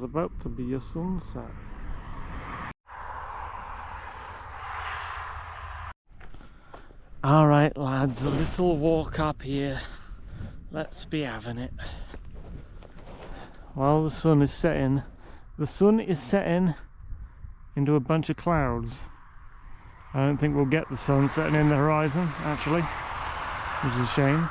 there's about to be a sunset. Alright lads, a little walk up here. Let's be having it. While the sun is setting, into a bunch of clouds. I don't think we'll get the sun setting in the horizon, actually, which is a shame.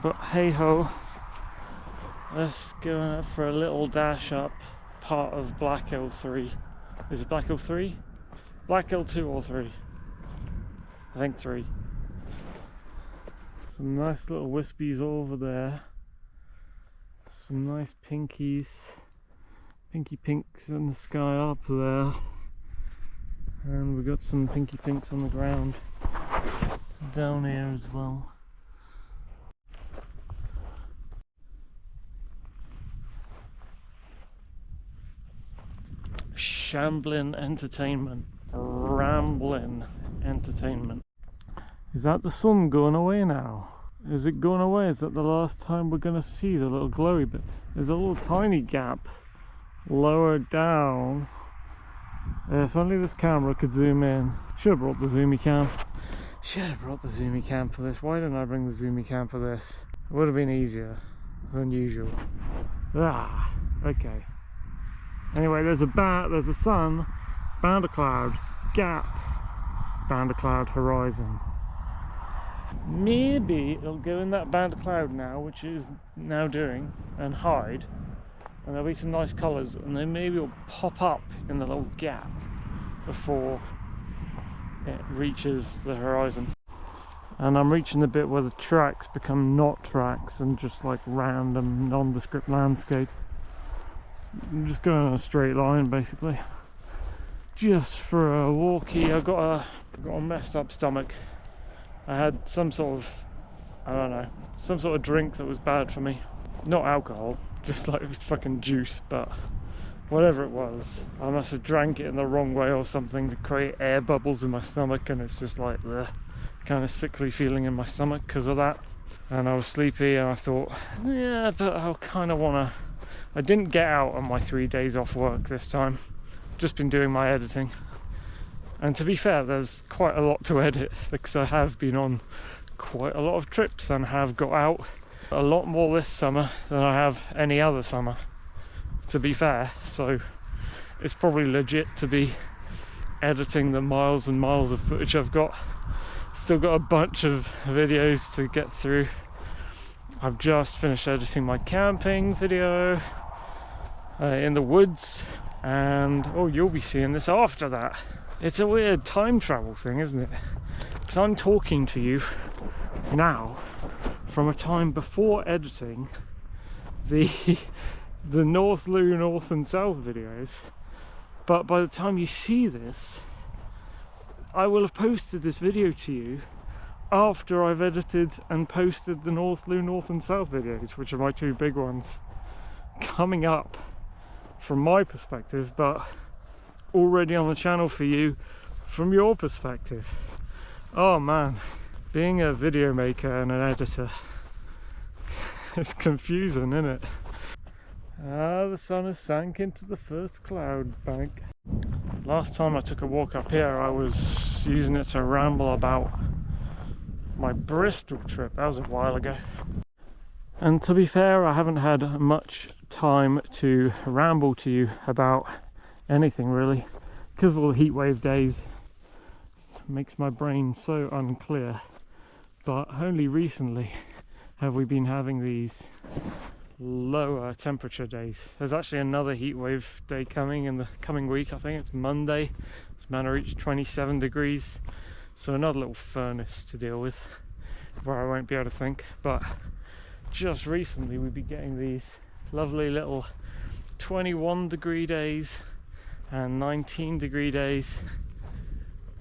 But hey ho, let's go for a little dash up part of Black Hill 3. Is it Black Hill 3? Black Hill 2 or 3? I think 3. Some nice little wispies over there. Some nice pinky pinks in the sky up there. And we've got some pinky pinks on the ground down here as well. Shambling entertainment, rambling entertainment. Is that the sun going away now? Is it going away? Is that the last time we're going to see the little glowy bit? There's a little tiny gap lower down. If only this camera could zoom in. Should have brought the zoomy cam. Should have brought the zoomy cam for this. Why didn't I bring the zoomy cam for this? It would have been easier than usual. Ah, okay. Anyway, there's a sun, band of cloud, gap, band of cloud, horizon. Maybe it'll go in that band of cloud now, which it is now doing, and hide, and there'll be some nice colours, and then maybe it'll pop up in the little gap before it reaches the horizon. And I'm reaching the bit where the tracks become not tracks and just like random nondescript landscape. I'm just going on a straight line basically, just for a walkie. I've got a messed up stomach. I had some sort of, I don't know, some sort of drink that was bad for me. Not alcohol, just like fucking juice, but whatever it was, I must have drank it in the wrong way or something to create air bubbles in my stomach, and it's just like the kind of sickly feeling in my stomach because of that. And I was sleepy and I thought, yeah, but I kind of want to. I didn't get out on my 3 days off work this time. Just been doing my editing. And to be fair, there's quite a lot to edit because I have been on quite a lot of trips and have got out a lot more this summer than I have any other summer, to be fair. So it's probably legit to be editing the miles and miles of footage I've got. Still got a bunch of videos to get through. I've just finished editing my camping video in the woods, and oh, you'll be seeing this after that. It's a weird time travel thing, isn't it? Because I'm talking to you now from a time before editing the North Loo, North and South videos, but by the time you see this, I will have posted this video to you after I've edited and posted the North Loo, North and South videos, which are my two big ones coming up from my perspective, but already on the channel for you from your perspective. Oh man, being a video maker and an editor, it's confusing, isn't it? Ah, the sun has sank into the first cloud bank. Last time I took a walk up here, I was using it to ramble about my Bristol trip. That was a while ago. And to be fair, I haven't had much time to ramble to you about anything really, because of all the heatwave days. It makes my brain so unclear. But only recently have we been having these lower temperature days. There's actually another heatwave day coming in the coming week. I think it's Monday. It's meant to reach 27 degrees. So another little furnace to deal with where I won't be able to think. But just recently we've been getting these lovely little 21 degree days and 19 degree days,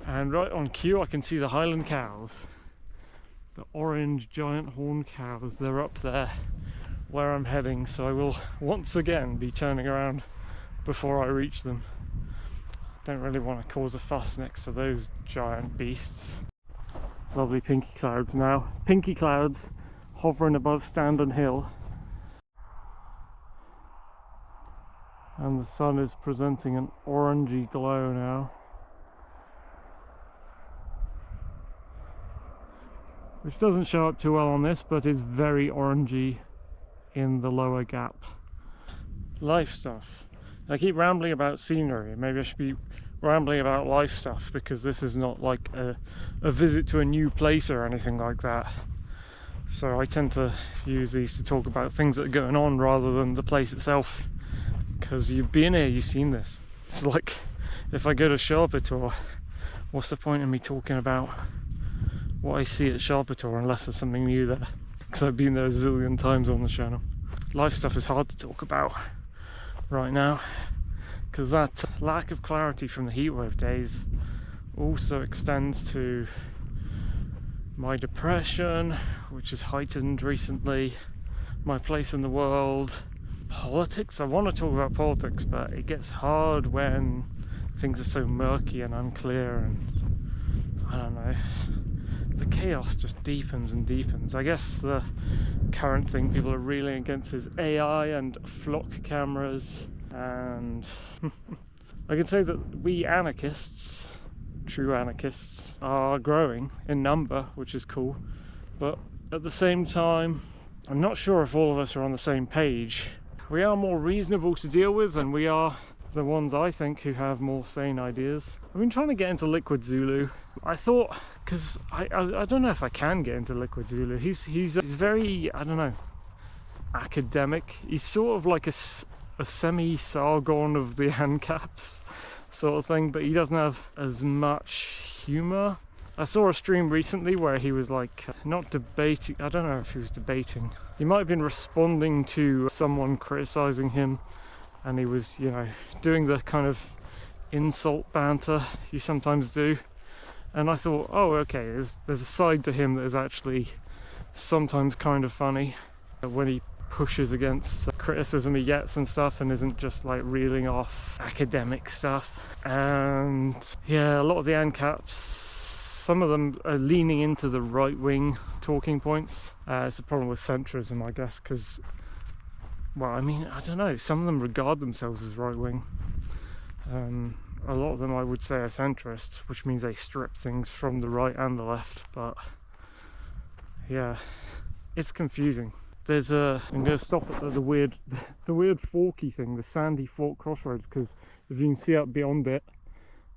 and right on cue I can see the Highland cows, the orange giant horned cows. They're up there where I'm heading, so I will once again be turning around before I reach them. Don't really want to cause a fuss next to those giant beasts. Lovely pinky clouds now. Pinky clouds hovering above Standon Hill. and the sun is presenting an orangey glow now, which doesn't show up too well on this, but is very orangey in the lower gap. Life stuff. I keep rambling about scenery, maybe I should be rambling about life stuff, because this is not like a visit to a new place or anything like that. So I tend to use these to talk about things that are going on rather than the place itself, because you've been here, you've seen this. It's like if I go to Sharpetor, what's the point in me talking about what I see at Sharpetor unless there's something new there, because I've been there a zillion times on the channel. Life stuff is hard to talk about right now, because that lack of clarity from the heatwave days also extends to my depression, which is heightened recently, my place in the world, politics. I want to talk about politics, but it gets hard when things are so murky and unclear, and I don't know, the chaos just deepens and deepens. I guess the current thing people are reeling against is AI and flock cameras, and I can say that we anarchists, true anarchists, are growing in number, which is cool, but at the same time I'm not sure if all of us are on the same page. We are more reasonable to deal with, and we are the ones, I think, who have more sane ideas. I've been trying to get into Liquid Zulu. I thought, because I don't know if I can get into Liquid Zulu. He's very, I don't know, academic. He's sort of like a semi-Sargon of the ANCAPs sort of thing, but he doesn't have as much humour. I saw a stream recently where he was like, not debating, I don't know if he was debating. He might have been responding to someone criticising him, and he was, you know, doing the kind of insult banter you sometimes do. And I thought, oh, okay, there's a side to him that is actually sometimes kind of funny, when he pushes against criticism he gets and stuff, and isn't just like reeling off academic stuff. And yeah, a lot of the ANCAPs, some of them are leaning into the right-wing talking points. It's a problem with centrism, I guess, because, well, I mean, I don't know, some of them regard themselves as right-wing. A lot of them, I would say, are centrist, which means they strip things from the right and the left. But yeah, it's confusing. There's I'm going to stop at the weird forky thing, the Sandy Fork Crossroads, because if you can see up beyond it,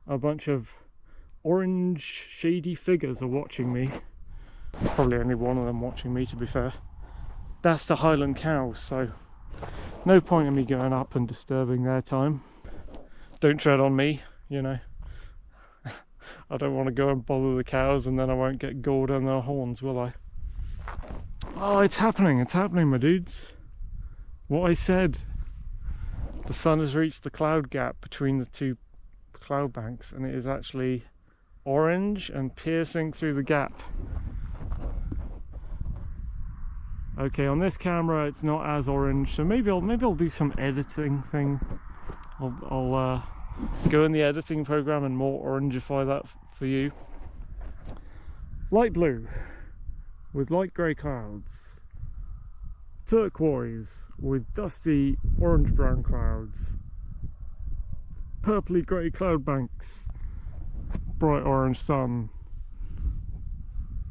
a bunch of orange shady figures are watching me. Probably only one of them watching me, to be fair. That's the Highland cows, so no point in me going up and disturbing their time. Don't tread on me, you know. I don't want to go and bother the cows, and then I won't get gored on their horns, will I? Oh, it's happening, my dudes. What I said. The sun has reached the cloud gap between the two cloud banks, and it is actually orange and piercing through the gap. Okay, on this camera it's not as orange, so maybe I'll do some editing thing. I'll go in the editing program and more orangify that for you. Light blue with light grey clouds, turquoise with dusty orange brown clouds, purpley grey cloud banks, bright orange sun,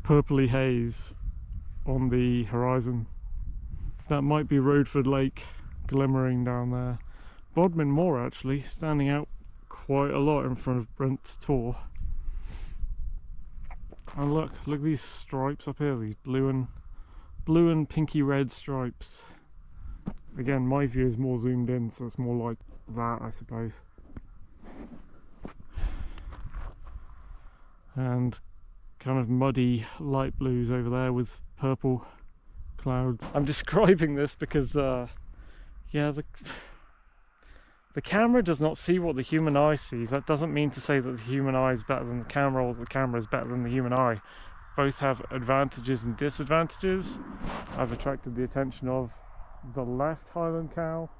purpley haze on the horizon. That might be Rodeford Lake glimmering down there. Bodmin Moor actually standing out quite a lot in front of Brent Tor. And look at these stripes up here, these blue and pinky red stripes. Again, my view is more zoomed in, so it's more like that, I suppose. And kind of muddy light blues over there with purple clouds. I'm describing this because yeah, the camera does not see what the human eye sees. That doesn't mean to say that the human eye is better than the camera, or the camera is better than the human eye. Both have advantages and disadvantages. I've attracted the attention of the left Highland cow.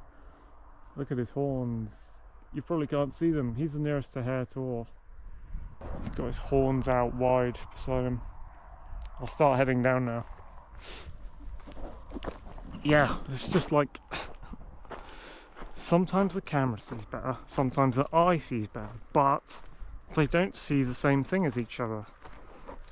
Look at his horns. You probably can't see them. He's the nearest to Hare Tor. He's got his horns out wide beside him. I'll start heading down now. Yeah, it's just like sometimes the camera sees better, sometimes the eye sees better, but they don't see the same thing as each other.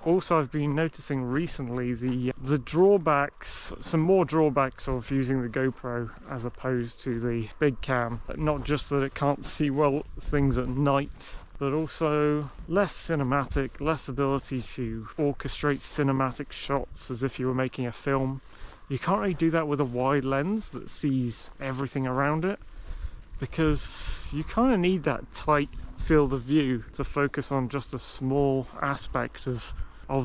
Also, I've been noticing recently the drawbacks, some more drawbacks of using the GoPro as opposed to the big cam. Not just that it can't see well things at night, but also less cinematic, less ability to orchestrate cinematic shots as if you were making a film. You can't really do that with a wide lens that sees everything around it, because you kind of need that tight field of view to focus on just a small aspect of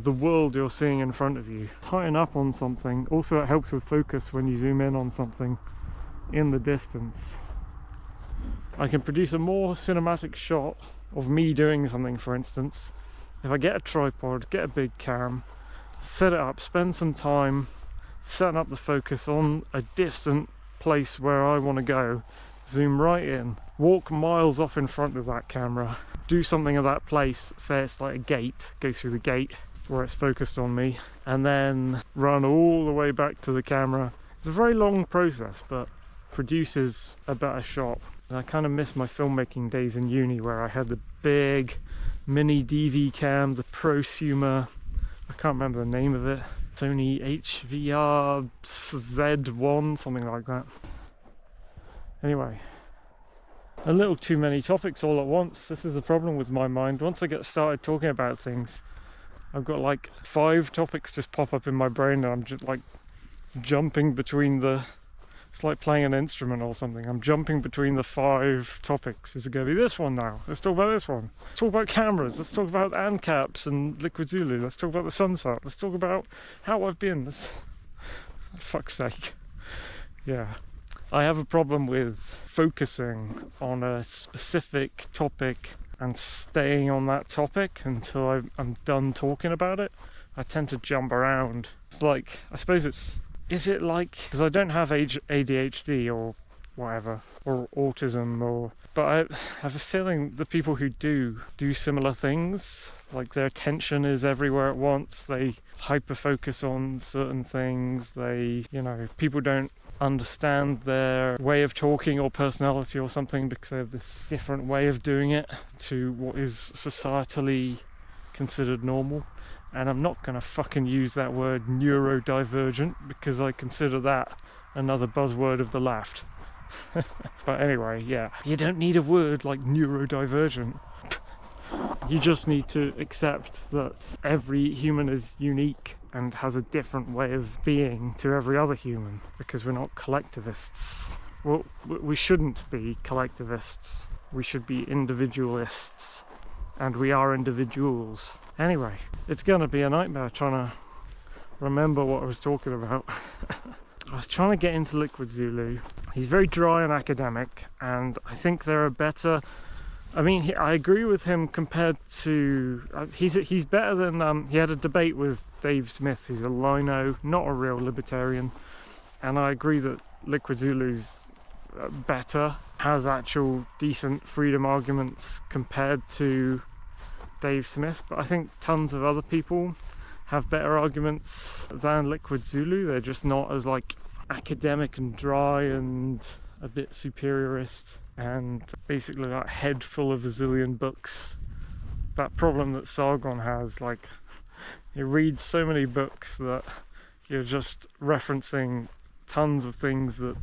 the world you're seeing in front of you. Tighten up on something. Also, it helps with focus when you zoom in on something in the distance. I can produce a more cinematic shot of me doing something, for instance, if I get a tripod, get a big cam, set it up, spend some time setting up the focus on a distant place where I want to go, zoom right in, walk miles off in front of that camera, do something at that place, say it's like a gate, go through the gate where it's focused on me, and then run all the way back to the camera. It's a very long process, but produces a better shot. And I kind of miss my filmmaking days in uni where I had the big mini DV cam, the prosumer, I can't remember the name of it, Sony HVR Z1, something like that. Anyway, a little too many topics all at once. This is the problem with my mind. Once I get started talking about things, I've got like 5 topics just pop up in my brain, and I'm just like jumping between the... It's like playing an instrument or something. I'm jumping between the 5 topics. Is it going to be this one now? Let's talk about this one. Let's talk about cameras. Let's talk about ANCAPs and Liquid Zulu. Let's talk about the sunset. Let's talk about how I've been. For fuck's sake. Yeah. I have a problem with focusing on a specific topic and staying on that topic until I'm done talking about it. I tend to jump around. It's like, I suppose it's... Is it like, because I don't have ADHD or whatever, or autism, but I have a feeling the people who do similar things, like their attention is everywhere at once, they hyper focus on certain things, people don't understand their way of talking or personality or something because they have this different way of doing it to what is societally considered normal. And I'm not going to fucking use that word neurodivergent because I consider that another buzzword of the left. But anyway, yeah, you don't need a word like neurodivergent. You just need to accept that every human is unique and has a different way of being to every other human, because we're not collectivists. Well, we shouldn't be collectivists. We should be individualists. And we are individuals. Anyway, it's gonna be a nightmare trying to remember what I was talking about. I was trying to get into Liquid Zulu. He's very dry and academic, and I think there are better... I mean, I agree with him compared to... he's better than... he had a debate with Dave Smith, who's a lino, not a real libertarian, and I agree that Liquid Zulu's better, has actual decent freedom arguments compared to Dave Smith, but I think tons of other people have better arguments than Liquid Zulu. They're just not as like academic and dry and a bit superiorist and basically like head full of a zillion books. That problem that Sargon has, like he reads so many books that you're just referencing tons of things that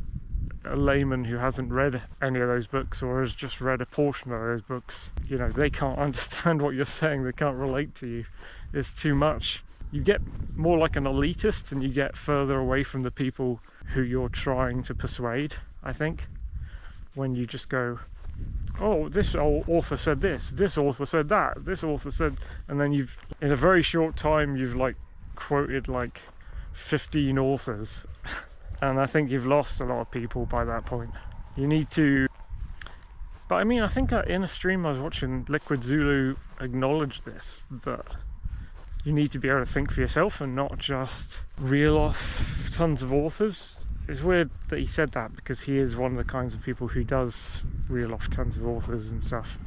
a layman who hasn't read any of those books or has just read a portion of those books, they can't understand what you're saying, they can't relate to you. It's too much. You get more like an elitist and you get further away from the people who you're trying to persuade, I think, when you just go, oh, this author said this author said that, this author said, and then you've, in a very short time, you've like quoted like 15 authors. And I think you've lost a lot of people by that point. You need to... But I mean, I think in a stream I was watching, Liquid Zulu acknowledge this, that you need to be able to think for yourself and not just reel off tons of authors. It's weird that he said that because he is one of the kinds of people who does reel off tons of authors and stuff.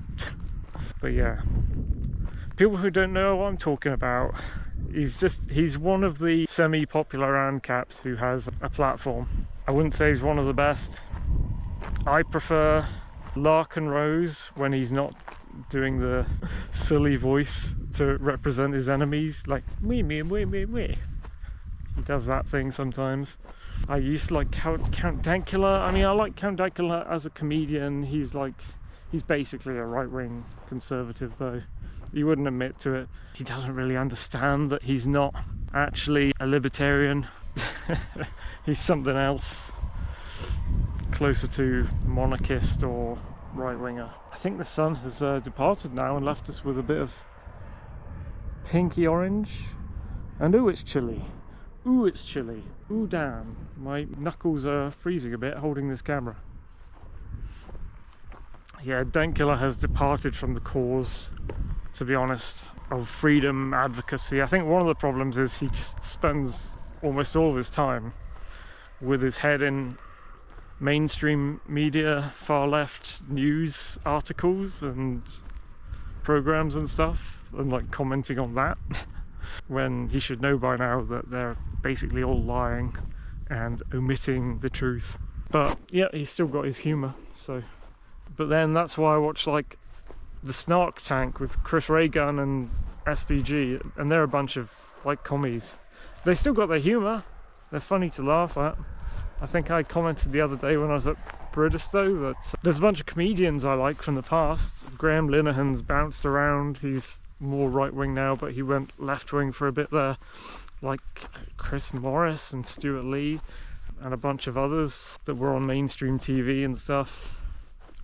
But yeah, people who don't know what I'm talking about, he's one of the semi-popular ANCAPs who has a platform. I wouldn't say he's one of the best. I prefer Lark and Rose when he's not doing the silly voice to represent his enemies, like me. He does that thing sometimes. I used to like Count Dankula. I mean, I like Count Dankula as a comedian. He's basically a right-wing conservative, though. He wouldn't admit to it. He doesn't really understand that he's not actually a libertarian. He's something else, closer to monarchist or right-winger. I think the sun has departed now and left us with a bit of pinky orange. And ooh, it's chilly. Ooh, it's chilly. Ooh, damn. My knuckles are freezing a bit holding this camera. Yeah, Dankula has departed from the cause, to be honest, of freedom advocacy. I think one of the problems is he just spends almost all of his time with his head in mainstream media, far left news articles and programs and stuff, and like commenting on that when he should know by now that they're basically all lying and omitting the truth. But yeah, he's still got his humour, so. But then that's why I watch like the Snark Tank with Chris Raygun and SPG, and they're a bunch of like commies. They still got their humour, they're funny to laugh at. I think I commented the other day when I was at Bridistow that there's a bunch of comedians I like from the past. Graham Linehan's bounced around, he's more right-wing now, but he went left-wing for a bit there. Like Chris Morris and Stuart Lee and a bunch of others that were on mainstream TV and stuff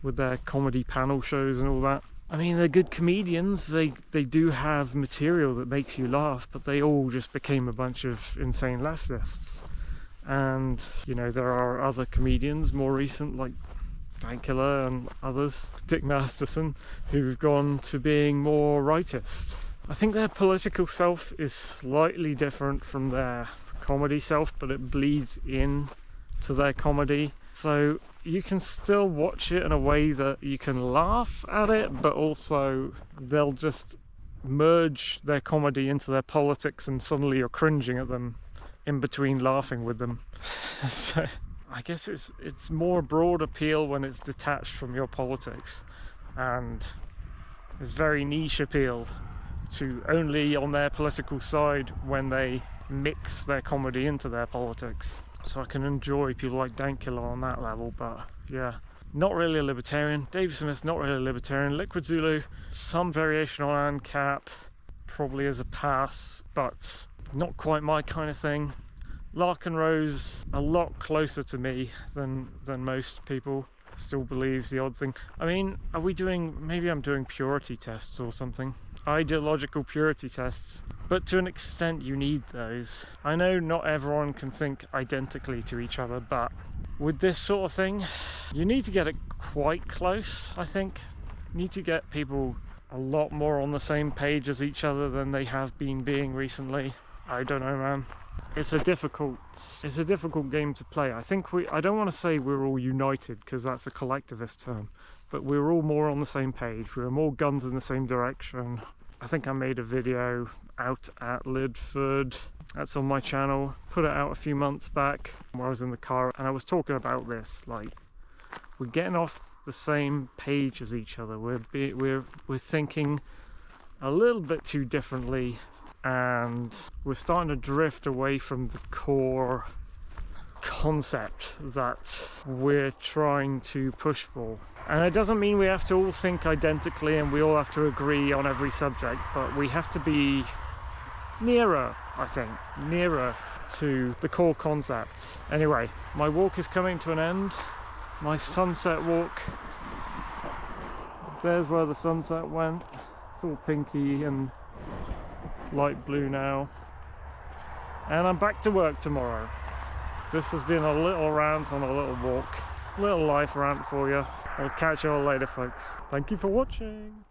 with their comedy panel shows and all that. I mean, they're good comedians, they do have material that makes you laugh, but they all just became a bunch of insane leftists. And, you know, there are other comedians, more recent, like Dankula and others, Dick Masterson, who've gone to being more rightist. I think their political self is slightly different from their comedy self, but it bleeds in to their comedy. So you can still watch it in a way that you can laugh at it, but also they'll just merge their comedy into their politics and suddenly you're cringing at them in between laughing with them. So I guess it's more broad appeal when it's detached from your politics, and it's very niche appeal to only on their political side when they mix their comedy into their politics. So I can enjoy people like Dankula on that level, but yeah, not really a libertarian. Dave Smith, not really a libertarian. Liquid Zulu, some variation on ANCAP, probably as a pass, but not quite my kind of thing. Lark and Rose, a lot closer to me than most people. Still believes the odd thing. I mean, are we doing, maybe I'm doing purity tests or something. Ideological purity tests. But to an extent you need those. I know not everyone can think identically to each other, but with this sort of thing, you need to get it quite close, I think. You need to get people a lot more on the same page as each other than they have been being recently. I don't know, man. It's a difficult game to play. I don't want to say we're all united because that's a collectivist term, but we're all more on the same page. We're more guns in the same direction. I think I made a video out at Lidford. That's on my channel. Put it out a few months back where I was in the car and I was talking about this. Like, we're getting off the same page as each other. We're thinking a little bit too differently, and we're starting to drift away from the core concept that we're trying to push for. And it doesn't mean we have to all think identically and we all have to agree on every subject, but we have to be nearer, I think, nearer to the core concepts. Anyway, my walk is coming to an end. My sunset walk. There's where the sunset went. It's all pinky and light blue now. And I'm back to work tomorrow. This has been a little rant on a little walk. Little life rant for you. I'll catch you all later, folks. Thank you for watching.